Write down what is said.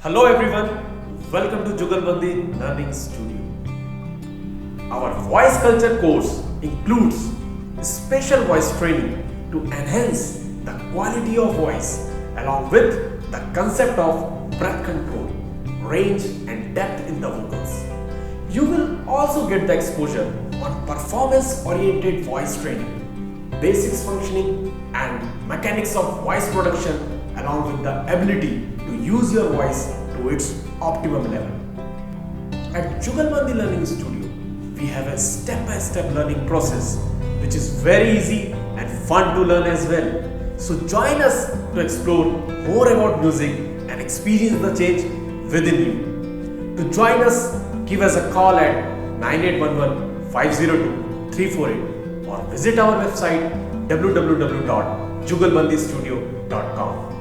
Hello everyone, welcome to Jugalbandi Learning Studio. Our voice culture course includes special voice training to enhance the quality of voice along with the concept of breath control, range and depth in the vocals. You will also get the exposure on performance oriented voice training, basics functioning and mechanics of voice production along with the ability to use your voice to its optimum level. At Jugalbandi Learning Studio, we have a step-by-step learning process which is very easy and fun to learn as well. So join us to explore more about music and experience the change within you. To join us, give us a call at 9811-502-348 or visit our website www.jugalbandistudio.com.